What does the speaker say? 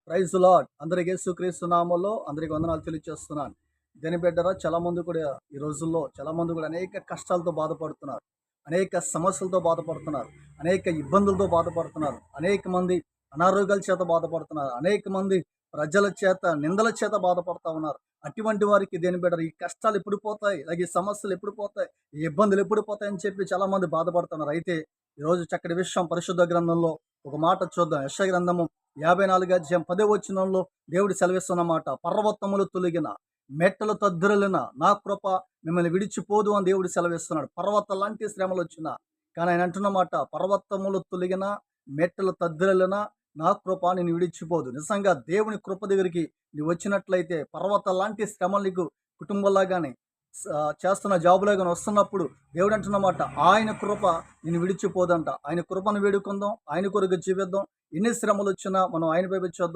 Praise lord. అందరికి యేసుక్రీస్తు నామములో అందరికి వందనాలు తెలియజేస్తున్నాను. దేని బిడ్డరా, చాలా మంది కూడా ఈ రోజుల్లో అనేక కష్టాలతో బాధపడుతున్నారు. అనేక సమస్యలతో బాధపడుతున్నారు. అనేక ఇబ్బందులతో బాధపడుతున్నారు. అనేక మంది అనారోగ్యాల చేత బాధపడుతున్నారు. అనేక మంది ప్రజల చేత నిందల చేత బాధపడతా ఉన్నారు. అటువంటి వారికి దేని బిడ్డరా, ఈ కష్టాలు ఎప్పుడు పోతాయి, అలాగే ఈ సమస్యలు ఎప్పుడు పోతాయి, ఈ ఇబ్బందులు ఎప్పుడు పోతాయి అని చెప్పి చాలా మంది బాధపడుతున్నారు. అయితే ఈరోజు చక్కటి విషయం పరిశుద్ధ గ్రంథంలో ఒక మాట చూద్దాం. యెషయా గ్రంథము 54:10 దేవుడు సెలవిస్తున్నమాట, పర్వతములు తొలగిన మెట్టలు తద్దురలిన నా కృప మిమ్మల్ని విడిచిపోదు అని దేవుడు సెలవిస్తున్నాడు. పర్వతం లాంటి శ్రమలు వచ్చినా కానీ ఆయన అంటున్నమాట, పర్వతములు తొలగిన మెట్టలు తద్దురలిన నా కృప నేను విడిచిపోదు. నిజంగా దేవుని కృప దగ్గరికి నువ్వు వచ్చినట్లయితే పర్వతం లాంటి శ్రమలు నీకు కుటుంబంలో కానీ చేస్తున్న జాబులో కానీ వస్తున్నప్పుడు దేవుడు అంటున్నమాట, ఆయన కృప నేను విడిచిపోదంట. ఆయన కృపను వేడుకుందాం, ఆయన కొరకు జీవిద్దాం. ఎన్ని శ్రమలు వచ్చినా మనం ఆయన వైపు చూద్దాం.